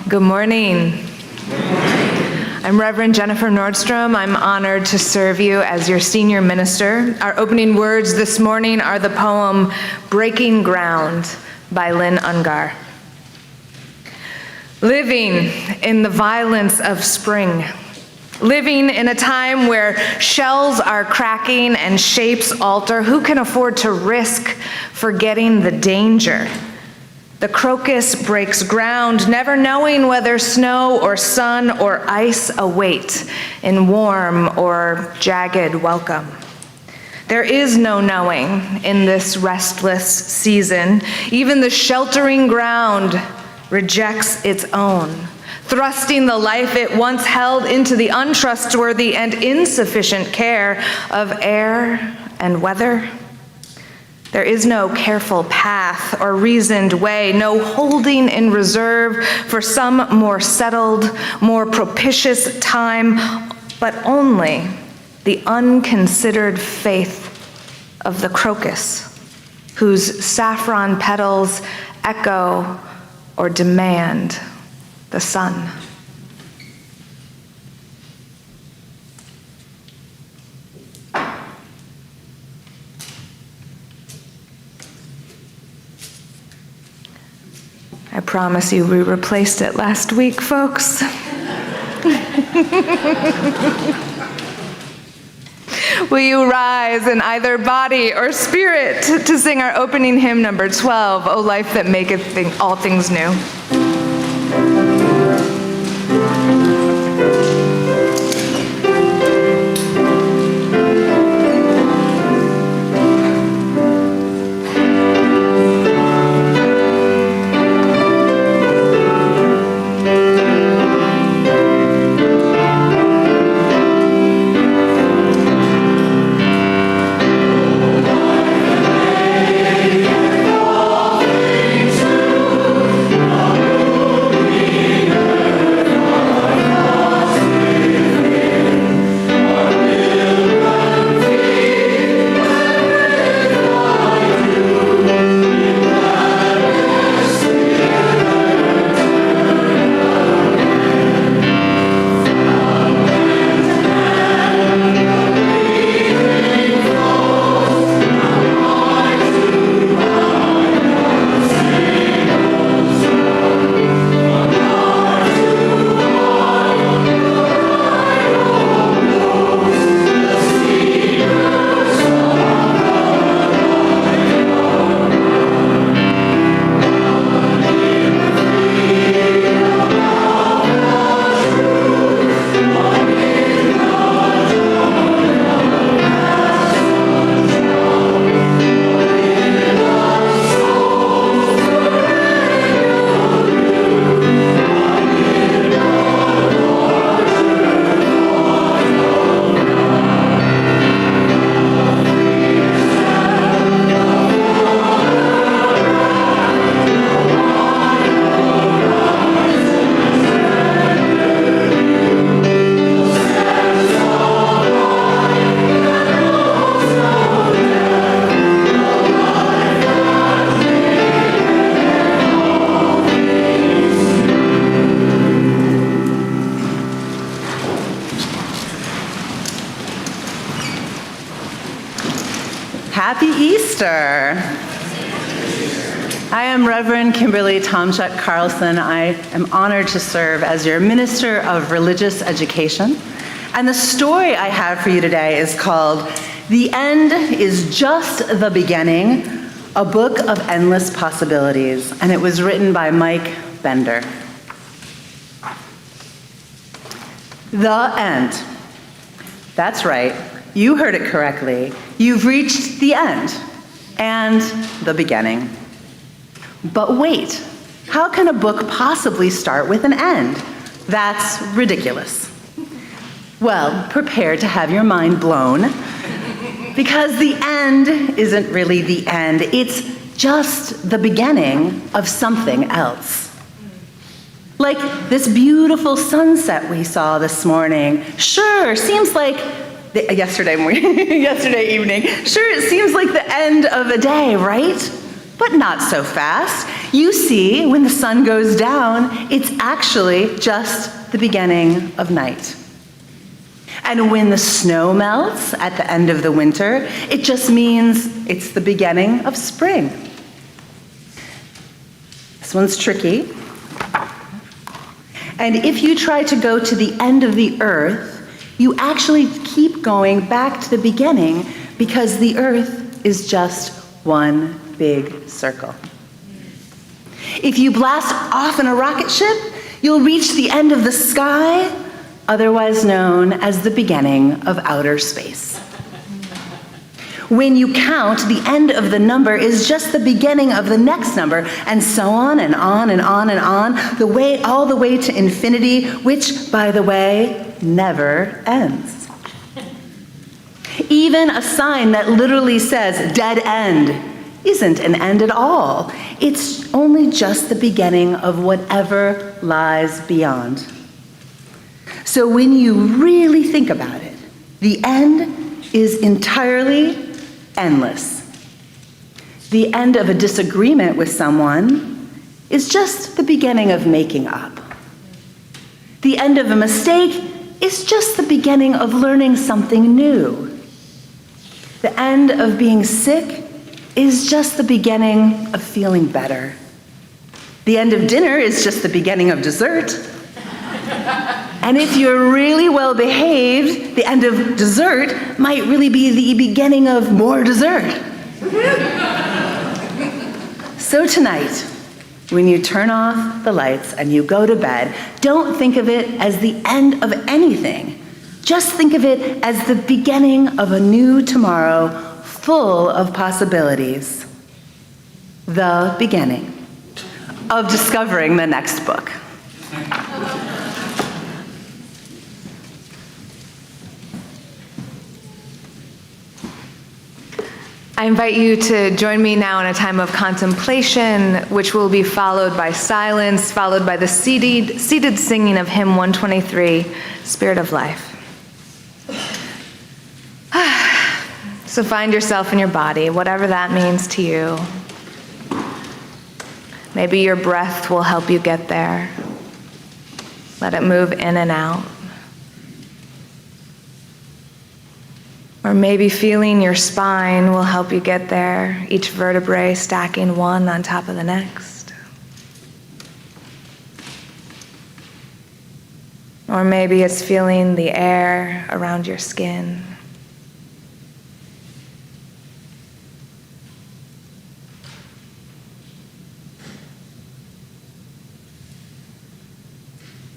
Good morning. I'm Reverend Jennifer Nordstrom. I'm honored to serve you as your senior minister. Our opening words this morning are the poem Breaking Ground by Lynn Ungar. Living in the violence of spring, living in a time where shells are cracking and shapes alter, who can afford to risk forgetting the danger? The crocus breaks ground, never knowing whether snow or sun or ice await in warm or jagged welcome. There is no knowing in this restless season. Even the sheltering ground rejects its own, thrusting the life it once held into the untrustworthy and insufficient care of air and weather. There is no careful path or reasoned way, no holding in reserve for some more settled, more propitious time, but only the unconsidered faith of the crocus, whose saffron petals echo or demand the sun. I promise you we replaced it last week, folks. Will you rise in either body or spirit to sing our opening hymn number 12, O Life That Maketh All Things New? Happy Easter. I am Reverend Kimberly Tomchuk Carlson. I am honored to serve as your Minister of Religious Education. And the story I have for you today is called The End is Just the Beginning, a book of endless possibilities. And it was written by Mike Bender. The end. That's right. You heard it correctly. You've reached the end and the beginning. But wait, how can a book possibly start with an end? That's ridiculous. Well, prepare to have your mind blown, because the end isn't really the end. It's just the beginning of something else. Like this beautiful sunset we saw this morning. Sure, seems like yesterday evening. Sure, it seems like the end of a day, right? But not so fast. You see, when the sun goes down, it's actually just the beginning of night. And when the snow melts at the end of the winter, it just means it's the beginning of spring. This one's tricky. And if you try to go to the end of the earth, you actually keep going back to the beginning because the earth is just one big circle. If you blast off in a rocket ship, you'll reach the end of the sky, otherwise known as the beginning of outer space. When you count, the end of the number is just the beginning of the next number, and so on and on and on and on, all the way to infinity, which, by the way, never ends. Even a sign that literally says dead end isn't an end at all. It's only just the beginning of whatever lies beyond. So when you really think about it, the end is entirely endless. The end of a disagreement with someone is just the beginning of making up. The end of a mistake is just the beginning of learning something new. The end of being sick is just the beginning of feeling better. The end of dinner is just the beginning of dessert. And if you're really well behaved, the end of dessert might really be the beginning of more dessert. So tonight, when you turn off the lights and you go to bed, don't think of it as the end of anything. Just think of it as the beginning of a new tomorrow full of possibilities. The beginning of discovering the next book. I invite you to join me now in a time of contemplation, which will be followed by silence, followed by the seated singing of hymn 123, Spirit of Life. So find yourself in your body, whatever that means to you. Maybe your breath will help you get there. Let it move in and out. Or maybe feeling your spine will help you get there, each vertebrae stacking one on top of the next. Or maybe it's feeling the air around your skin.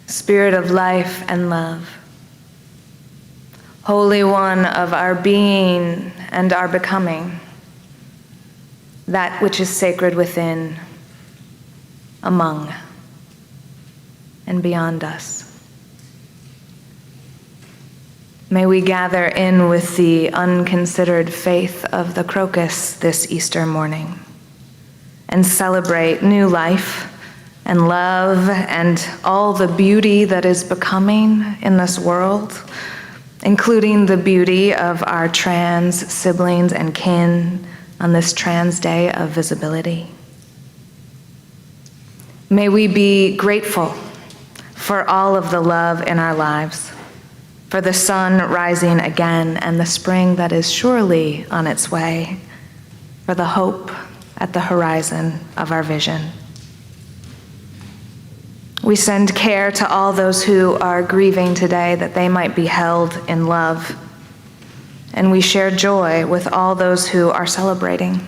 Spirit of life and love, Holy One of our being and our becoming, that which is sacred within, among, and beyond us. May we gather in with the unconsidered faith of the crocus this Easter morning and celebrate new life and love and all the beauty that is becoming in this world, including the beauty of our trans siblings and kin on this Trans Day of Visibility. May we be grateful for all of the love in our lives, for the sun rising again and the spring that is surely on its way, for the hope at the horizon of our vision. We send care to all those who are grieving today that they might be held in love. And we share joy with all those who are celebrating,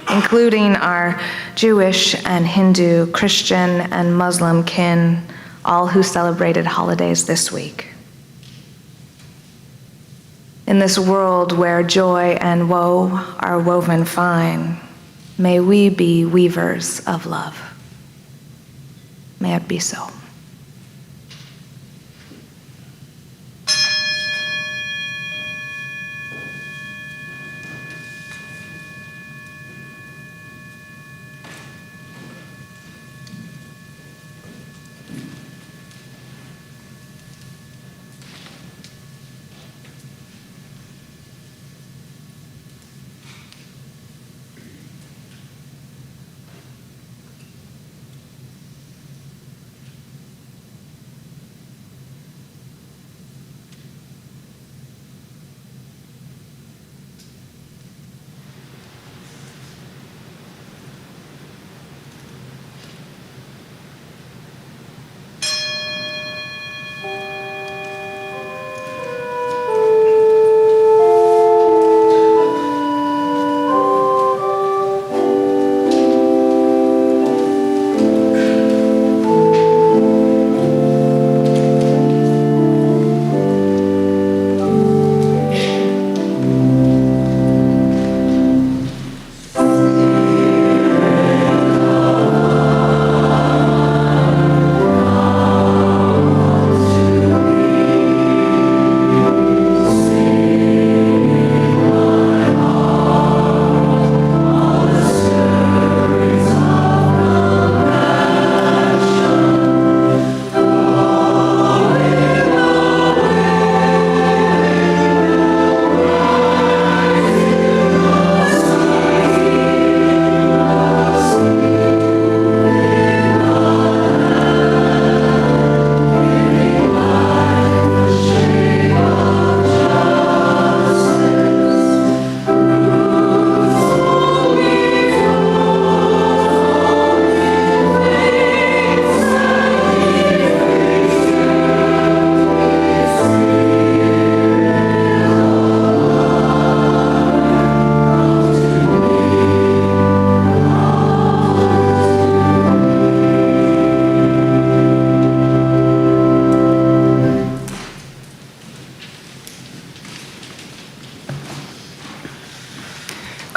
including our Jewish and Hindu, Christian and Muslim kin, all who celebrated holidays this week. In this world where joy and woe are woven fine, may we be weavers of love. May it be so.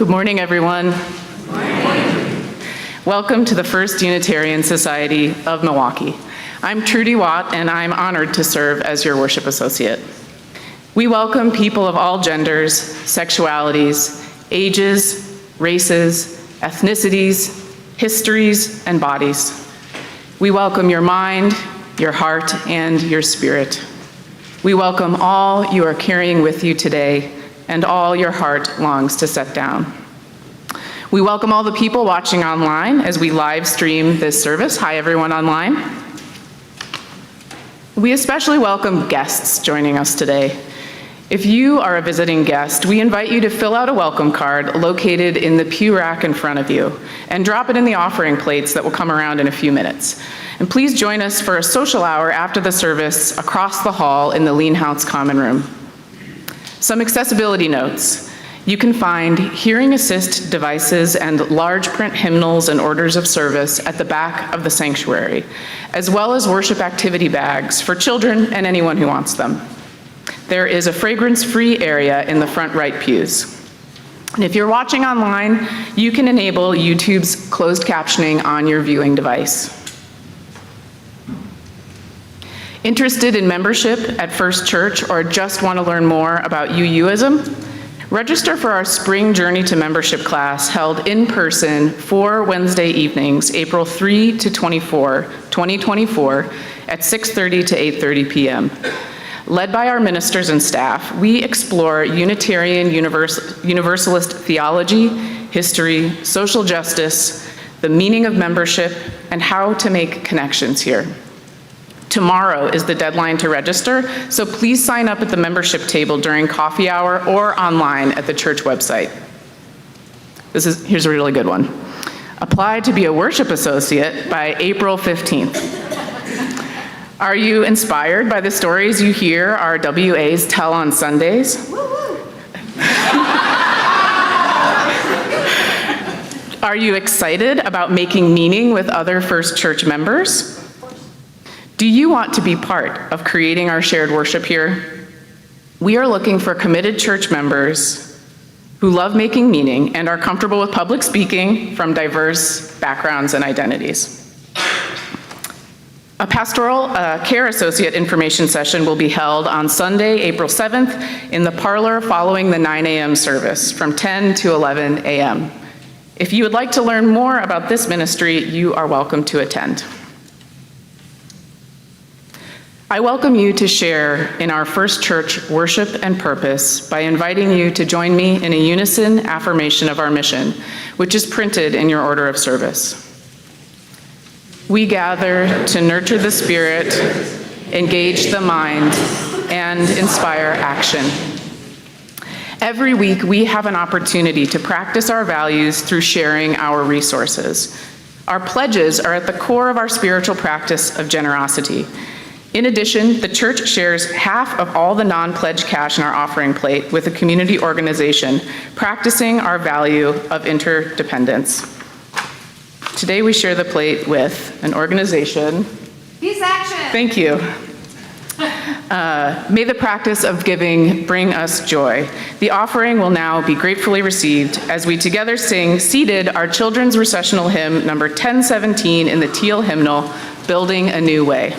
Good morning, everyone. Welcome to the First Unitarian Society of Milwaukee. I'm Trudy Watt, and I'm honored to serve as your worship associate. We welcome people of all genders, sexualities, ages, races, ethnicities, histories, and bodies. We welcome your mind, your heart, and your spirit. We welcome all you are carrying with you today and all your heart longs to set down. We welcome all the people watching online as we live stream this service. Hi, everyone online. We especially welcome guests joining us today. If you are a visiting guest, we invite you to fill out a welcome card located in the pew rack in front of you and drop it in the offering plates that will come around in a few minutes. And please join us for a social hour after the service across the hall in the Lean House Common Room. Some accessibility notes. You can find hearing assist devices and large print hymnals and orders of service at the back of the sanctuary, as well as worship activity bags for children and anyone who wants them. There is a fragrance-free area in the front right pews. And if you're watching online, you can enable YouTube's closed captioning on your viewing device. Interested in membership at First Church or just want to learn more about UUism? Register for our Spring Journey to Membership class held in person 4 Wednesday evenings, April 3 to 24, 2024, at 6:30 to 8:30 p.m. Led by our ministers and staff, we explore Unitarian Universalist theology, history, social justice, the meaning of membership, and how to make connections here. Tomorrow is the deadline to register, so please sign up at the membership table during coffee hour or online at the church website. Here's a really good one. Apply to be a worship associate by April 15th. Are you inspired by the stories you hear our WAs tell on Sundays? Are you excited about making meaning with other First Church members? Do you want to be part of creating our shared worship here? We are looking for committed church members who love making meaning and are comfortable with public speaking from diverse backgrounds and identities. A pastoral care associate information session will be held on Sunday, April 7th in the parlor following the 9 a.m. service from 10 to 11 a.m. If you would like to learn more about this ministry, you are welcome to attend. I welcome you to share in our First Church worship and purpose by inviting you to join me in a unison affirmation of our mission, which is printed in your order of service. We gather to nurture the spirit, engage the mind, and inspire action. Every week, we have an opportunity to practice our values through sharing our resources. Our pledges are at the core of our spiritual practice of generosity. In addition, the church shares half of all the non-pledge cash in our offering plate with a community organization, practicing our value of interdependence. Today we share the plate with an organization. Peace Action! Thank you. May the practice of giving bring us joy. The offering will now be gratefully received as we together sing, seated, our children's recessional hymn, number 1017 in the Teal hymnal, Building a New Way.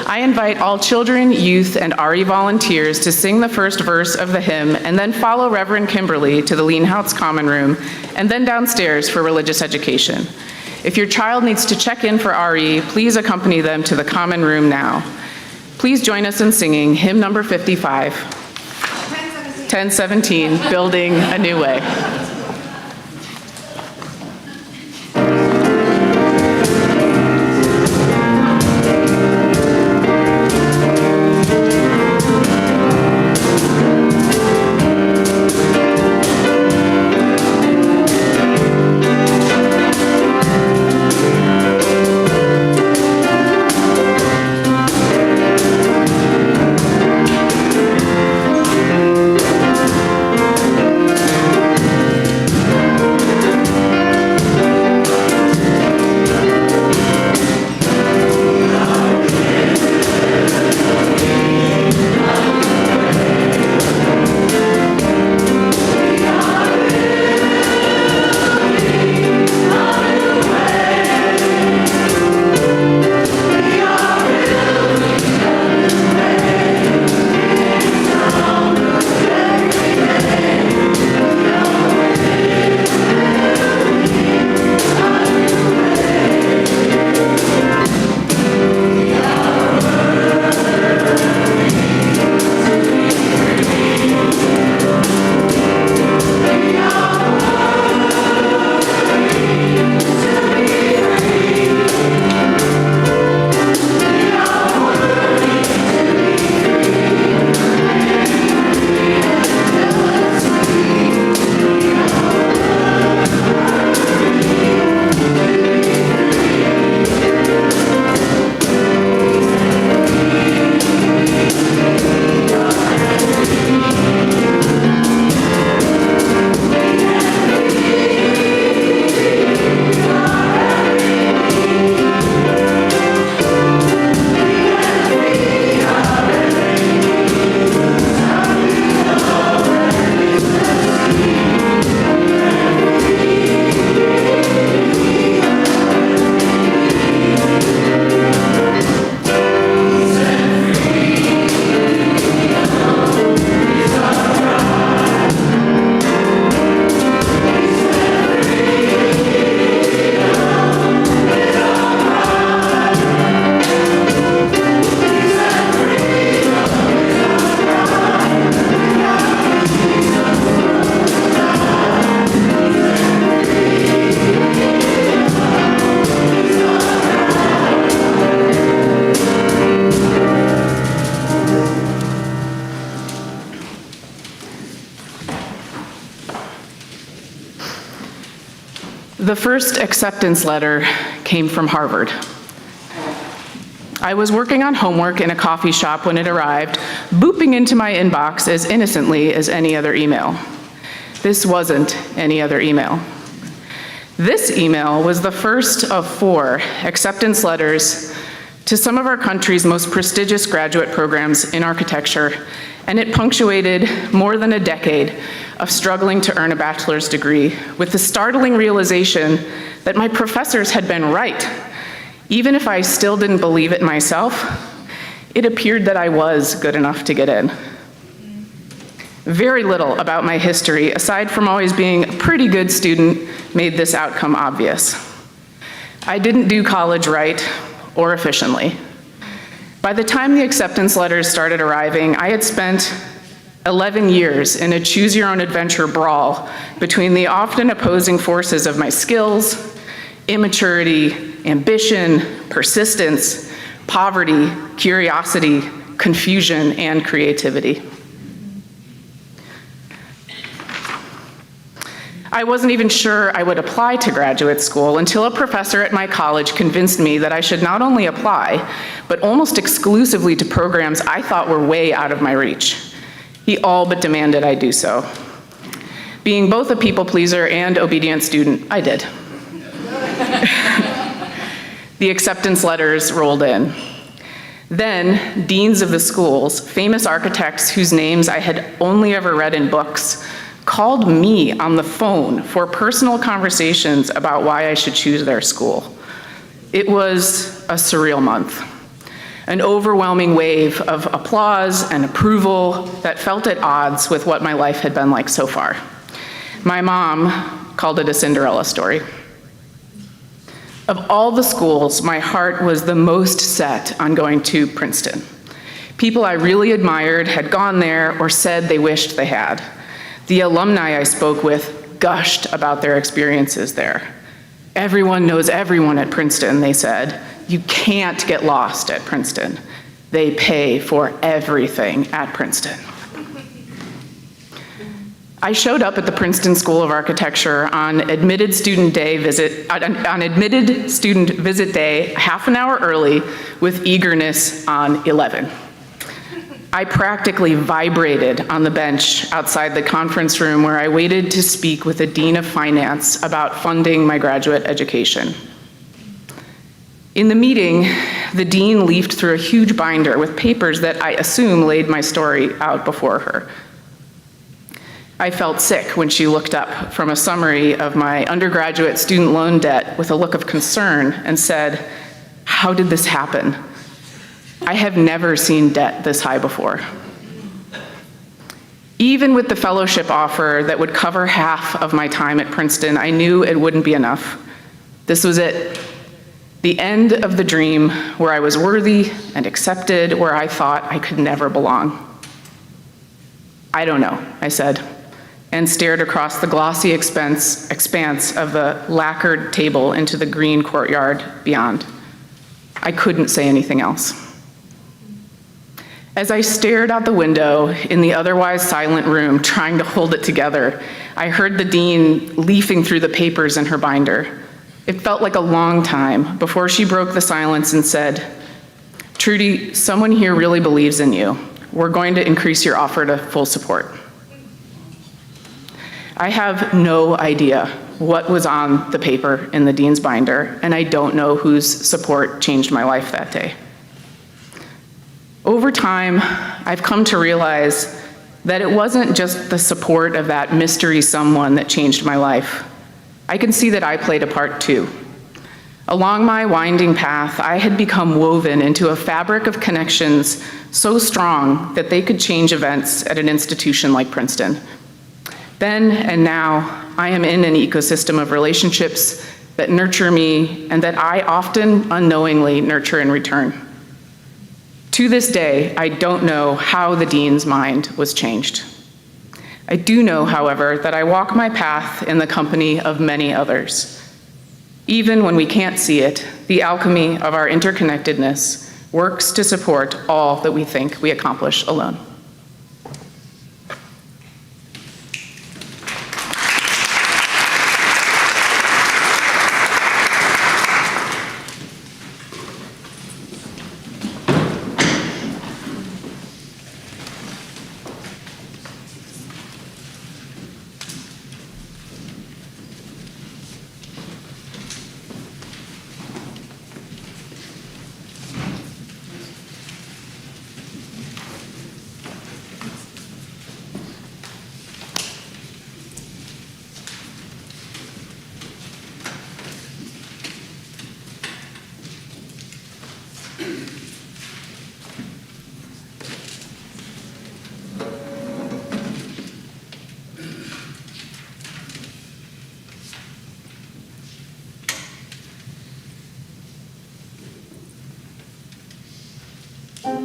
I invite all children, youth, and RE volunteers to sing the first verse of the hymn and then follow Reverend Kimberly to the Lean House Common Room and then downstairs for religious education. If your child needs to check in for RE, please accompany them to the Common Room now. Please join us in singing hymn number 55, 1017, Building a New Way. The first acceptance letter came from Harvard. I was working on homework in a coffee shop when it arrived, booping into my inbox as innocently as any other email. This wasn't any other email. This email was the first of 4 acceptance letters to some of our country's most prestigious graduate programs in architecture, and it punctuated more than a decade of struggling to earn a bachelor's degree with the startling realization that my professors had been right. Even if I still didn't believe it myself, it appeared that I was good enough to get in. Very little about my history, aside from always being a pretty good student, made this outcome obvious. I didn't do college right or efficiently. By the time the acceptance letters started arriving, I had spent 11 years in a choose-your-own-adventure brawl between the often opposing forces of my skills, immaturity, ambition, persistence, poverty, curiosity, confusion, and creativity. I wasn't even sure I would apply to graduate school until a professor at my college convinced me that I should not only apply, but almost exclusively to programs I thought were way out of my reach. He all but demanded I do so. Being both a people pleaser and obedient student, I did. The acceptance letters rolled in. Then, deans of the schools, famous architects whose names I had only ever read in books, called me on the phone for personal conversations about why I should choose their school. It was a surreal month. An overwhelming wave of applause and approval that felt at odds with what my life had been like so far. My mom called it a Cinderella story. Of all the schools, my heart was the most set on going to Princeton. People I really admired had gone there or said they wished they had. The alumni I spoke with gushed about their experiences there. Everyone knows everyone at Princeton, they said. You can't get lost at Princeton. They pay for everything at Princeton. I showed up at the Princeton School of Architecture on admitted student visit day half an hour early with eagerness on 11. I practically vibrated on the bench outside the conference room where I waited to speak with the Dean of Finance about funding my graduate education. In the meeting, the dean leafed through a huge binder with papers that I assume laid my story out before her. I felt sick when she looked up from a summary of my undergraduate student loan debt with a look of concern and said, "How did this happen? I have never seen debt this high before." Even with the fellowship offer that would cover half of my time at Princeton, I knew it wouldn't be enough. This was it. The end of the dream where I was worthy and accepted, where I thought I could never belong. "I don't know," I said, and stared across the glossy expanse of the lacquered table into the green courtyard beyond. I couldn't say anything else. As I stared out the window in the otherwise silent room, trying to hold it together, I heard the dean leafing through the papers in her binder. It felt like a long time before she broke the silence and said, "Trudy, someone here really believes in you. We're going to increase your offer to full support." I have no idea what was on the paper in the dean's binder, and I don't know whose support changed my life that day. Over time, I've come to realize that it wasn't just the support of that mystery someone that changed my life. I can see that I played a part too. Along my winding path, I had become woven into a fabric of connections so strong that they could change events at an institution like Princeton. Then and now, I am in an ecosystem of relationships that nurture me and that I often unknowingly nurture in return. To this day, I don't know how the dean's mind was changed. I do know, however, that I walk my path in the company of many others. Even when we can't see it, the alchemy of our interconnectedness works to support all that we think we accomplish alone. Longing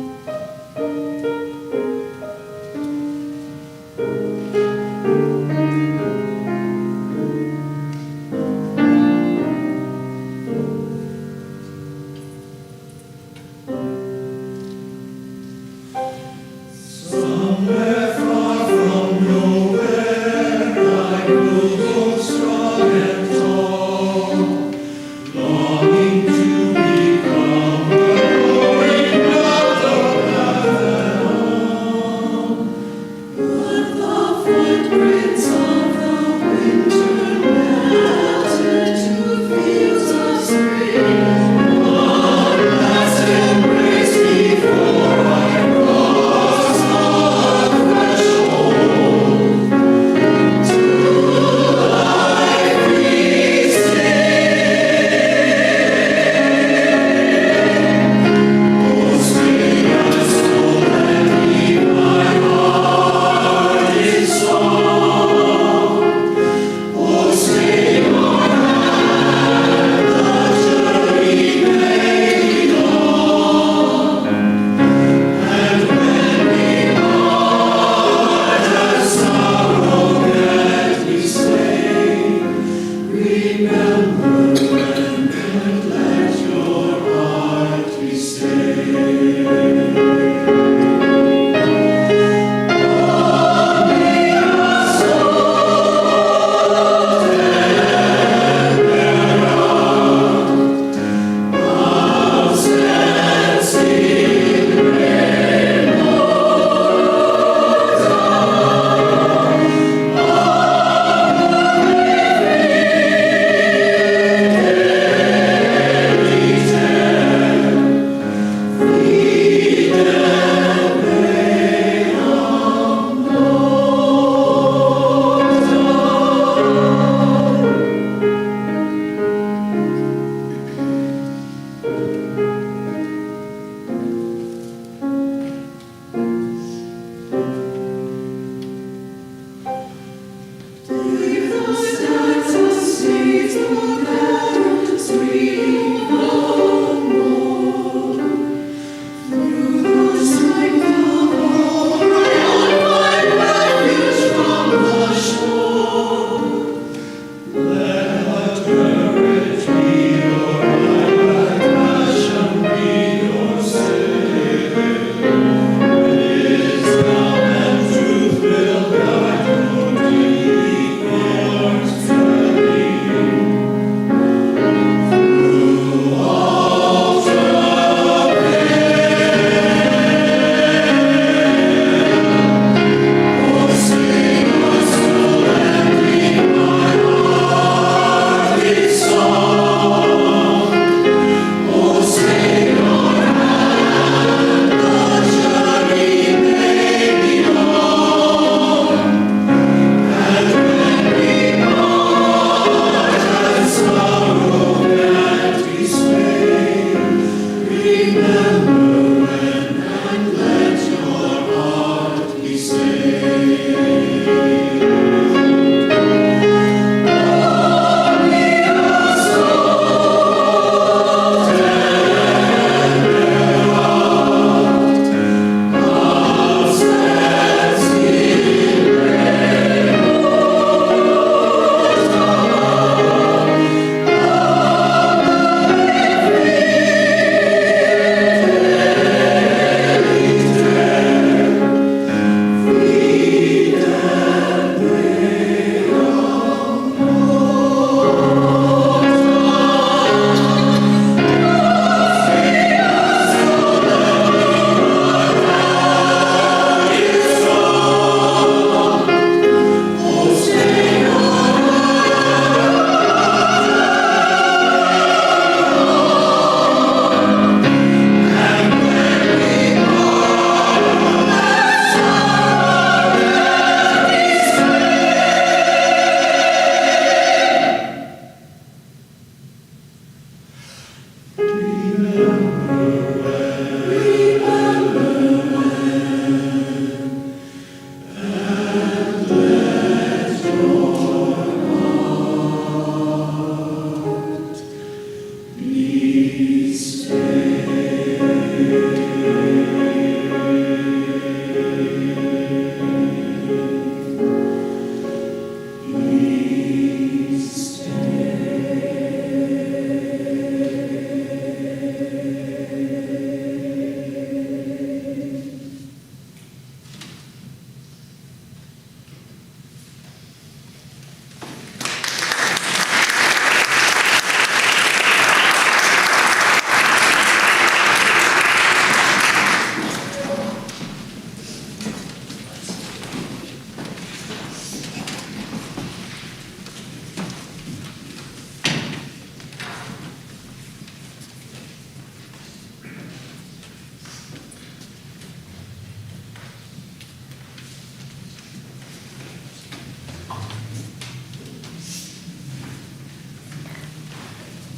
to become the glory of the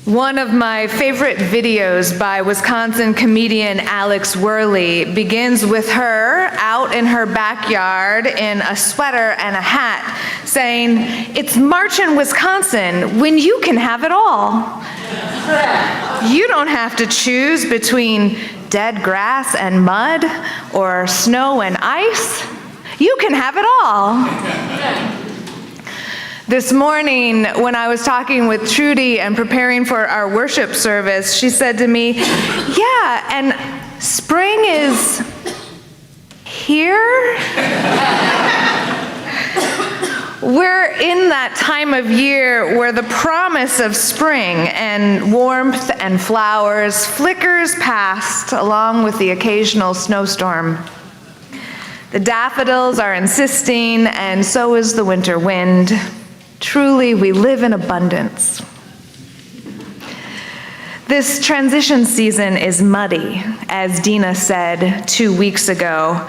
One of my favorite videos by Wisconsin comedian Alex Worley begins with her out in her backyard in a sweater and a hat saying, "It's March in Wisconsin when you can have it all." You don't have to choose between dead grass and mud or snow and ice. You can have it all. This morning, when I was talking with Trudy and preparing for our worship service, she said to me, "Yeah, and spring is here?" We're in that time of year where the promise of spring and warmth and flowers flickers past along with the occasional snowstorm. The daffodils are insisting, and so is the winter wind. Truly, we live in abundance. This transition season is muddy, as Dina said 2 weeks ago.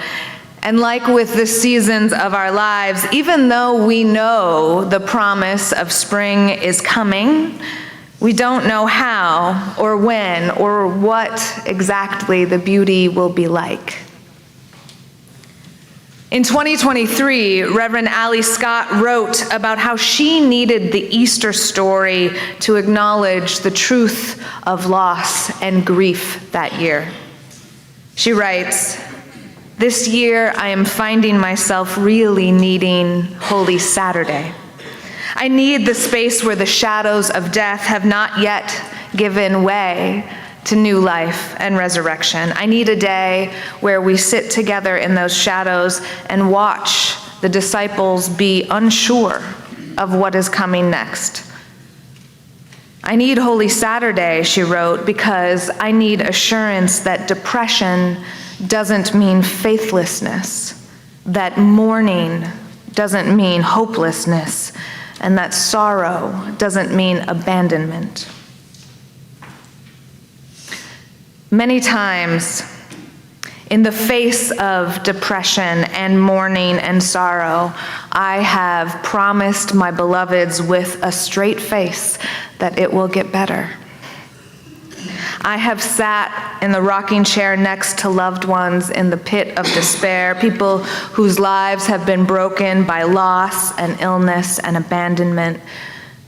And like with the seasons of our lives, even though we know the promise of spring is coming, we don't know how or when or what exactly the beauty will be like. In 2023, Reverend Allie Scott wrote about how she needed the Easter story to acknowledge the truth of loss and grief that year. She writes, "This year I am finding myself really needing Holy Saturday. I need the space where the shadows of death have not yet given way to new life and resurrection. I need a day where we sit together in those shadows and watch the disciples be unsure of what is coming next. I need Holy Saturday," she wrote, "because I need assurance that depression doesn't mean faithlessness, that mourning doesn't mean hopelessness, and that sorrow doesn't mean abandonment." Many times, in the face of depression and mourning and sorrow, I have promised my beloveds with a straight face that it will get better. I have sat in the rocking chair next to loved ones in the pit of despair, people whose lives have been broken by loss and illness and abandonment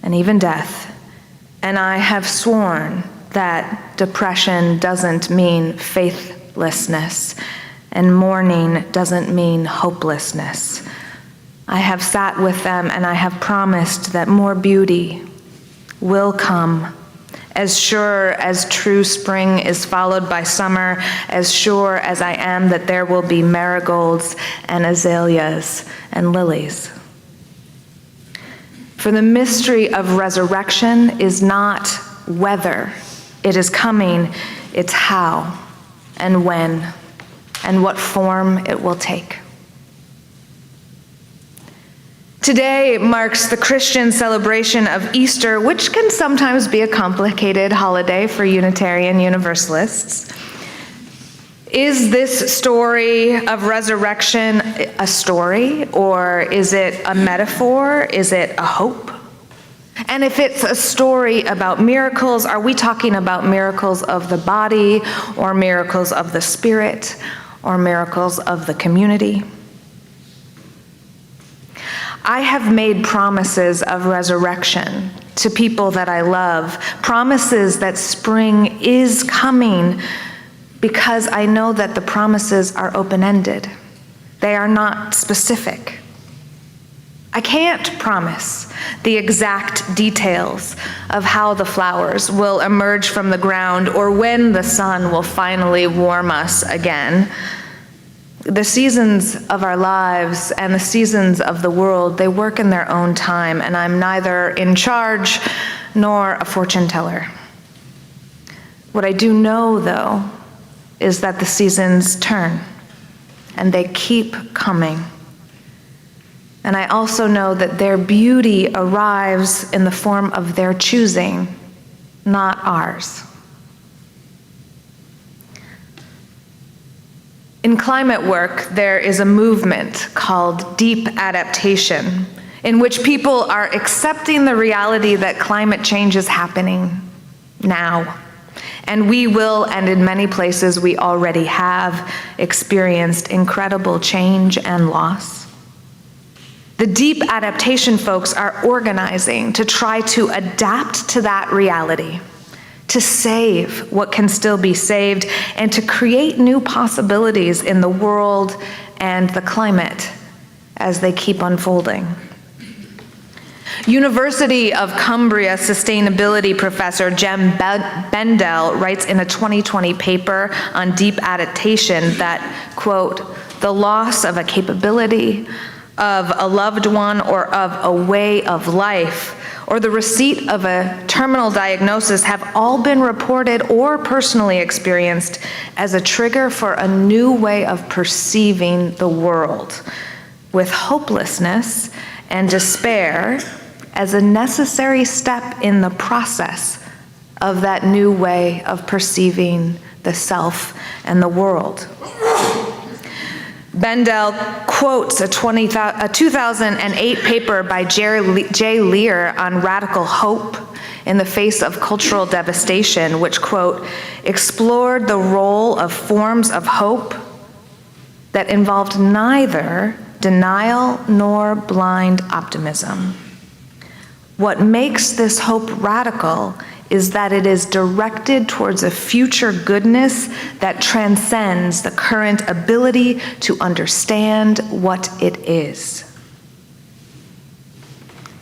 and even death. And I have sworn that depression doesn't mean faithlessness, and mourning doesn't mean hopelessness. I have sat with them and I have promised that more beauty will come. As sure as true spring is followed by summer, as sure as I am that there will be marigolds and azaleas and lilies. For the mystery of resurrection is not whether it is coming, it's how and when and what form it will take. Today marks the Christian celebration of Easter, which can sometimes be a complicated holiday for Unitarian Universalists. Is this story of resurrection a story, or is it a metaphor? Is it a hope? And if it's a story about miracles, are we talking about miracles of the body, or miracles of the spirit, or miracles of the community? I have made promises of resurrection to people that I love, promises that spring is coming, because I know that the promises are open-ended. They are not specific. I can't promise the exact details of how the flowers will emerge from the ground or when the sun will finally warm us again. The seasons of our lives and the seasons of the world, they work in their own time, and I'm neither in charge nor a fortune teller. What I do know, though, is that the seasons turn, and they keep coming. And I also know that their beauty arrives in the form of their choosing, not ours. In climate work, there is a movement called deep adaptation, in which people are accepting the reality that climate change is happening. now. And we will, and in many places we already have, experienced incredible change and loss. The deep adaptation folks are organizing to try to adapt to that reality, to save what can still be saved, and to create new possibilities in the world and the climate as they keep unfolding. University of Cumbria sustainability professor Jem Bendell writes in a 2020 paper on deep adaptation that, quote, "The loss of a capability, of a loved one, or of a way of life, or the receipt of a terminal diagnosis have all been reported or personally experienced as a trigger for a new way of perceiving the world, with hopelessness and despair as a necessary step in the process of that new way of perceiving the self and the world." Bendell quotes a 2008 paper by Jay Lear on radical hope in the face of cultural devastation, which, quote, "explored the role of forms of hope that involved neither denial nor blind optimism. What makes this hope radical is that it is directed towards a future goodness that transcends the current ability to understand what it is."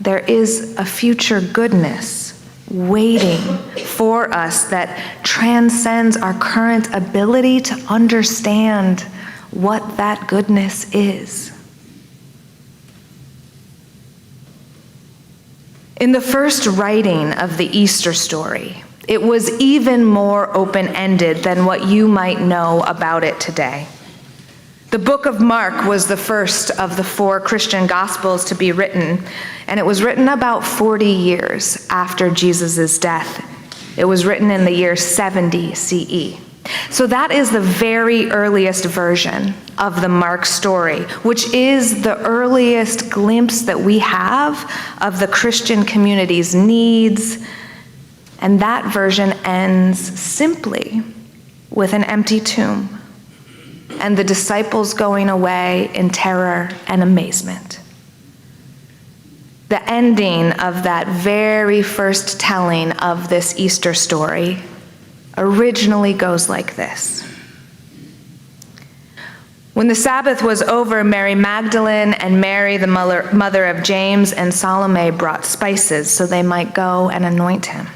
There is a future goodness waiting for us that transcends our current ability to understand what that goodness is. In the first writing of the Easter story, it was even more open-ended than what you might know about it today. The book of Mark was the first of the 4 Christian Gospels to be written, and it was written about 40 years after Jesus' death. It was written in the year 70 CE. So that is the very earliest version of the Mark story, which is the earliest glimpse that we have of the Christian community's needs, and that version ends simply with an empty tomb and the disciples going away in terror and amazement. The ending of that very first telling of this Easter story originally goes like this. When the Sabbath was over, Mary Magdalene and Mary, the mother of James, and Salome brought spices so they might go and anoint him.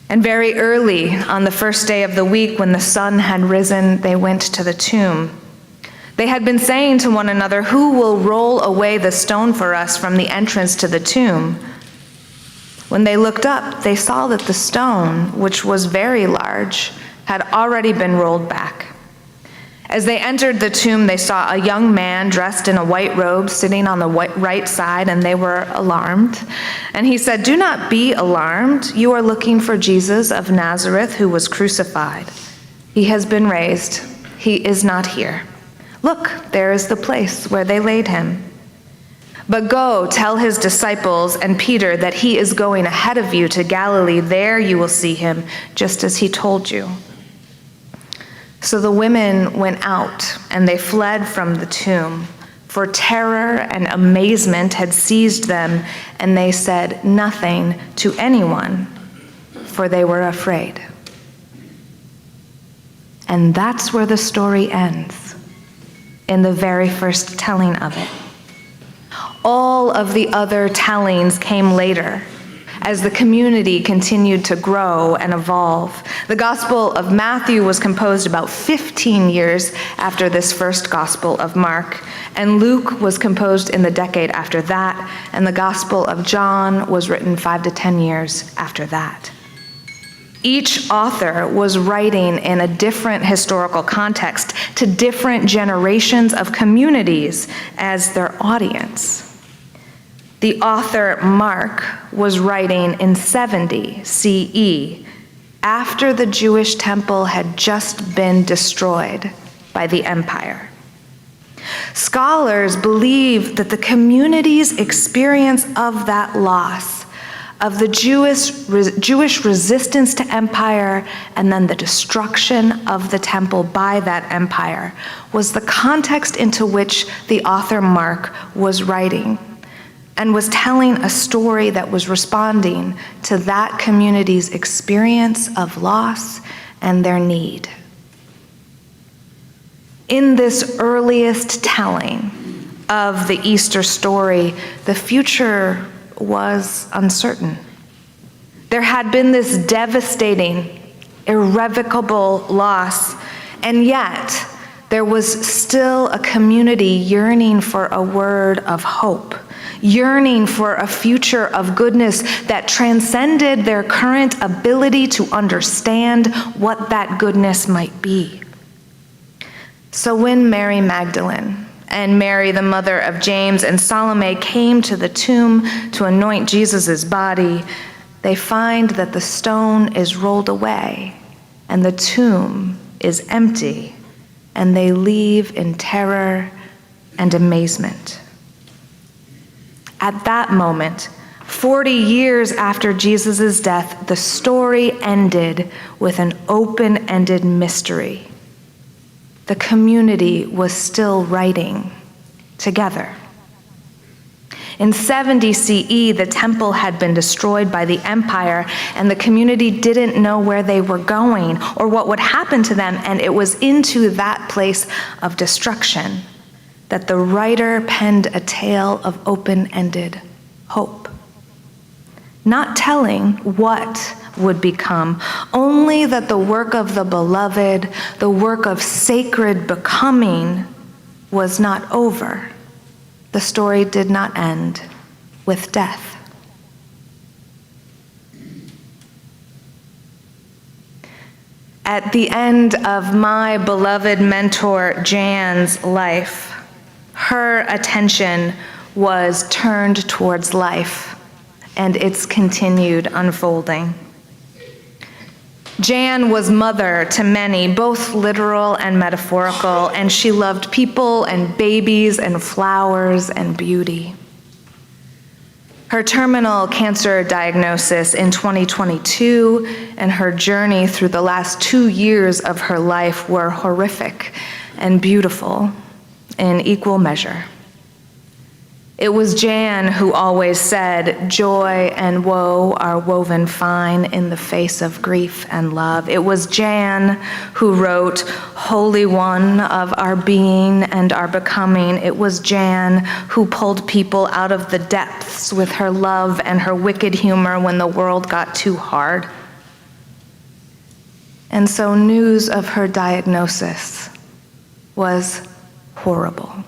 And very early on the first day of the week, when the sun had risen, they went to the tomb. They had been saying to one another, "Who will roll away the stone for us from the entrance to the tomb?" When they looked up, they saw that the stone, which was very large, had already been rolled back. As they entered the tomb, they saw a young man dressed in a white robe sitting on the right side, and they were alarmed. And he said, "Do not be alarmed. You are looking for Jesus of Nazareth, who was crucified. He has been raised. He is not here. Look, there is the place where they laid him. But go, tell his disciples and Peter that he is going ahead of you to Galilee. There you will see him, just as he told you." So the women went out, and they fled from the tomb, for terror and amazement had seized them, and they said nothing to anyone, for they were afraid. And that's where the story ends, in the very first telling of it. All of the other tellings came later, as the community continued to grow and evolve. The Gospel of Matthew was composed about 15 years after this first Gospel of Mark, and Luke was composed in the decade after that, and the Gospel of John was written 5 to 10 years after that. Each author was writing in a different historical context to different generations of communities as their audience. The author Mark was writing in 70 CE, after the Jewish temple had just been destroyed by the empire. Scholars believe that the community's experience of that loss, of the Jewish resistance to empire and then the destruction of the temple by that empire was the context into which the author Mark was writing and was telling a story that was responding to that community's experience of loss and their need. In this earliest telling of the Easter story, the future was uncertain. There had been this devastating, irrevocable loss, and yet there was still a community yearning for a word of hope, yearning for a future of goodness that transcended their current ability to understand what that goodness might be. So when Mary Magdalene and Mary, the mother of James, and Salome came to the tomb to anoint Jesus' body, they find that the stone is rolled away and the tomb is empty, and they leave in terror and amazement. At that moment, 40 years after Jesus' death, the story ended with an open-ended mystery. The community was still writing together. In 70 CE, the temple had been destroyed by the empire, and the community didn't know where they were going or what would happen to them, and it was into that place of destruction that the writer penned a tale of open-ended hope. Not telling what would become, only that the work of the beloved, the work of sacred becoming, was not over. The story did not end with death. At the end of my beloved mentor Jan's life, her attention was turned towards life and its continued unfolding. Jan was mother to many, both literal and metaphorical, and she loved people and babies and flowers and beauty. Her terminal cancer diagnosis in 2022 and her journey through the last 2 years of her life were horrific and beautiful in equal measure. It was Jan who always said, "Joy and woe are woven fine in the face of grief and love." It was Jan who wrote, "Holy One of our being and our becoming." It was Jan who pulled people out of the depths with her love and her wicked humor when the world got too hard. And so news of her diagnosis was horrible.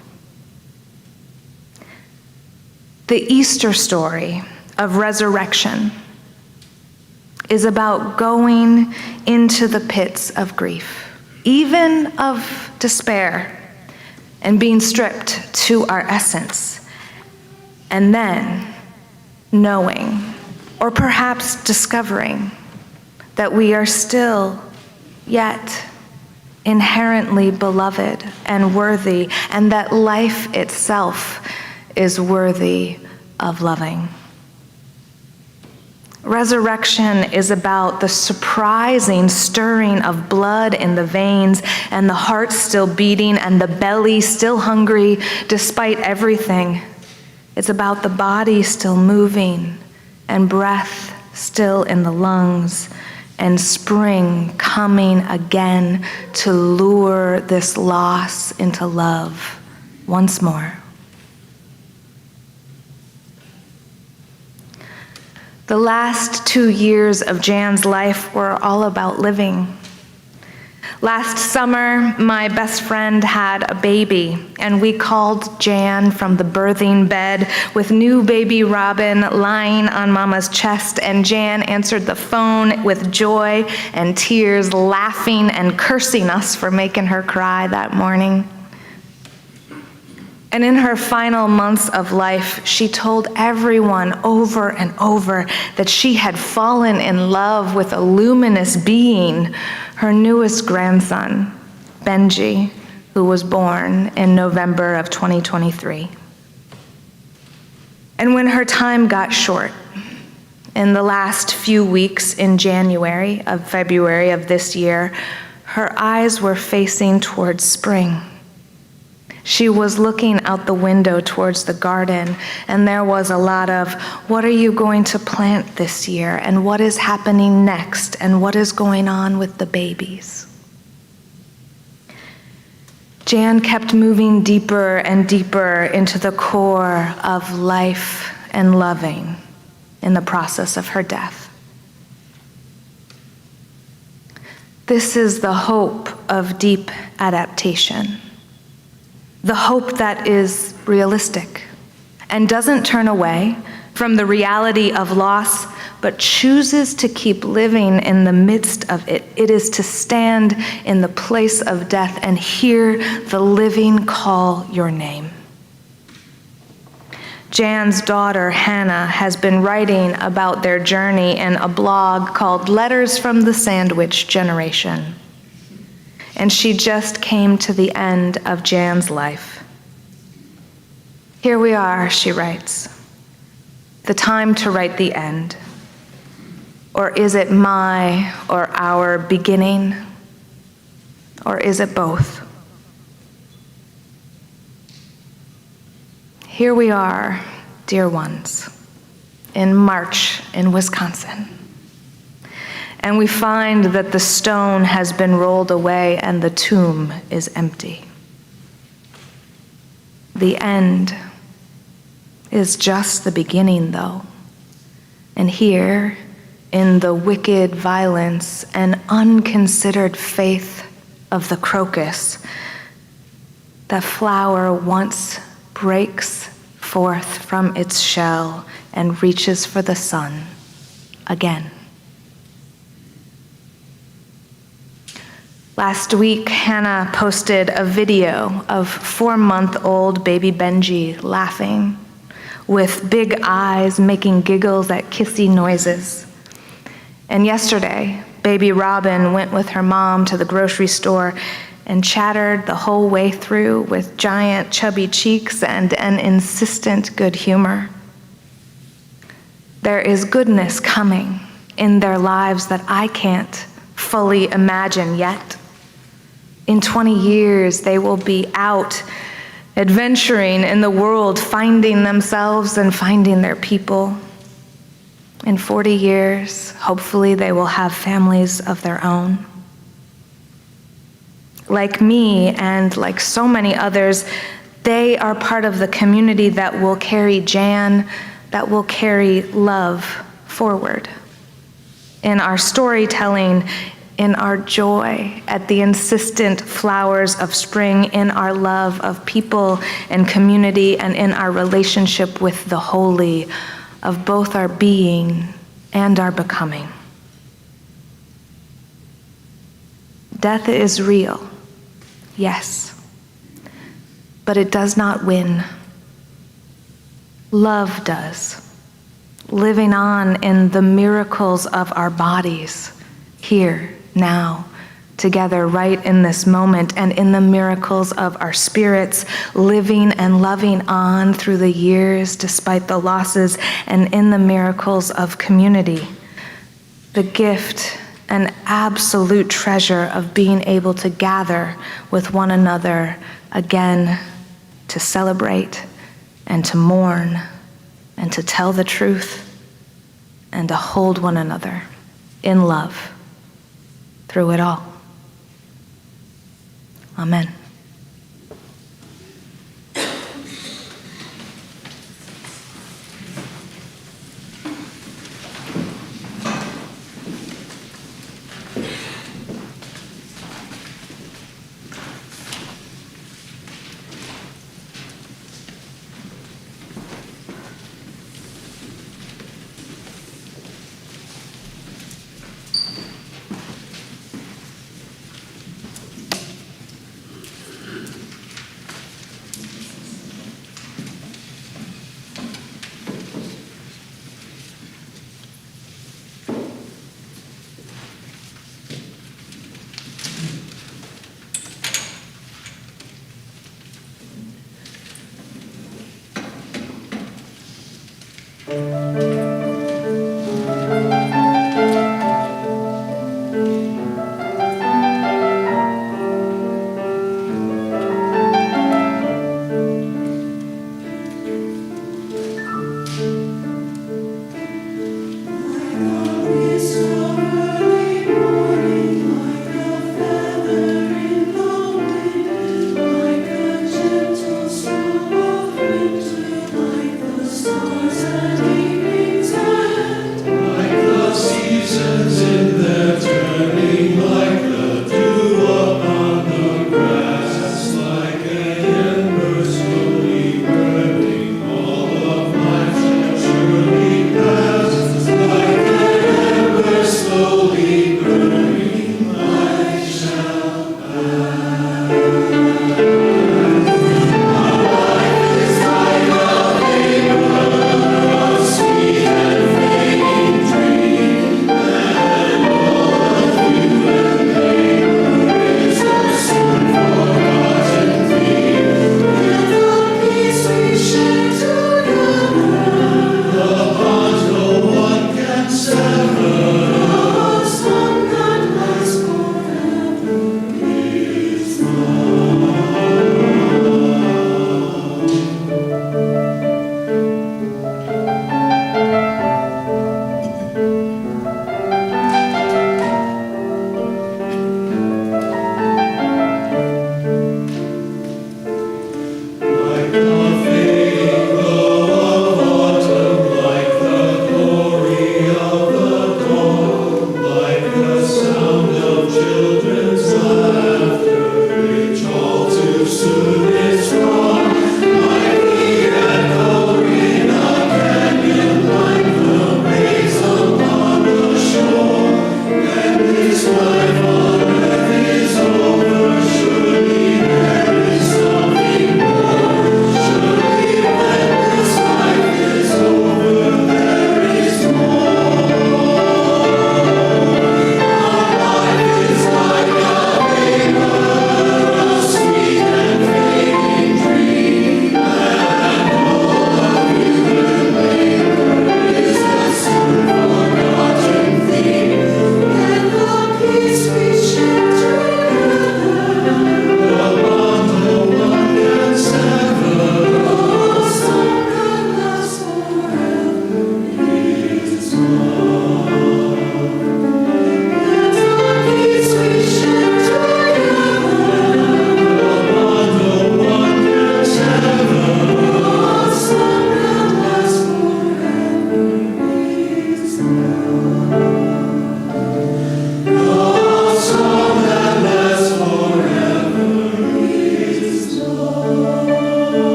The Easter story of resurrection is about going into the pits of grief, even of despair, and being stripped to our essence, and then knowing, or perhaps discovering, that we are still yet inherently beloved and worthy, and that life itself is worthy of loving. Resurrection is about the surprising stirring of blood in the veins and the heart still beating and the belly still hungry despite everything. It's about the body still moving and breath still in the lungs and spring coming again to lure this loss into love once more. The last 2 years of Jan's life were all about living. Last summer, my best friend had a baby, and we called Jan from the birthing bed with new baby Robin lying on Mama's chest, and Jan answered the phone with joy and tears, laughing and cursing us for making her cry that morning. And in her final months of life, she told everyone over and over that she had fallen in love with a luminous being, her newest grandson, Benji, who was born in November of 2023. And when her time got short, in the last few weeks in February of this year, her eyes were facing towards spring. She was looking out the window towards the garden, and there was a lot of, what are you going to plant this year? And what is happening next? And what is going on with the babies? Jan kept moving deeper and deeper into the core of life and loving in the process of her death. This is the hope of deep adaptation, the hope that is realistic and doesn't turn away from the reality of loss, but chooses to keep living in the midst of it. It is to stand in the place of death and hear the living call your name. Jan's daughter, Hannah, has been writing about their journey in a blog called Letters from the Sandwich Generation. And she just came to the end of Jan's life. Here we are, she writes, the time to write the end. Or is it my or our beginning? Or is it both? Here we are, dear ones, in March in Wisconsin. And we find that the stone has been rolled away and the tomb is empty. The end is just the beginning, though. And here, in the wicked violence and unconsidered faith of the crocus, the flower once breaks forth from its shell and reaches for the sun again. Last week, Hannah posted a video of 4-month-old baby Benji laughing, with big eyes making giggles at kissy noises. And yesterday, baby Robin went with her mom to the grocery store and chattered the whole way through with giant chubby cheeks and an insistent good humor. There is goodness coming in their lives that I can't fully imagine yet. In 20 years, they will be out adventuring in the world, finding themselves and finding their people. In 40 years, hopefully they will have families of their own. Like me and like so many others, they are part of the community that will carry Jan, that will carry love forward. In our storytelling, in our joy at the insistent flowers of spring, in our love of people and community, and in our relationship with the holy of both our being and our becoming. Death is real, yes, but it does not win. Love does, living on in the miracles of our bodies, here, now, together, right in this moment, and in the miracles of our spirits, living and loving on through the years despite the losses, and in the miracles of community, the gift and absolute treasure of being able to gather with one another again, to celebrate and to mourn and to tell the truth and to hold one another in love through it all. Amen.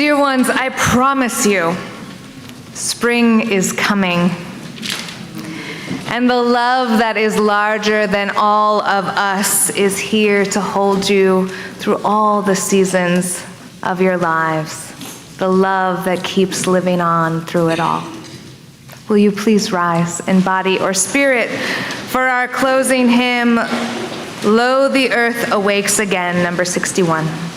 Dear ones, I promise you, spring is coming. And the love that is larger than all of us is here to hold you through all the seasons of your lives. The love that keeps living on through it all. Will you please rise in body or spirit for our closing hymn, Lo, the Earth Awakes Again, number 61.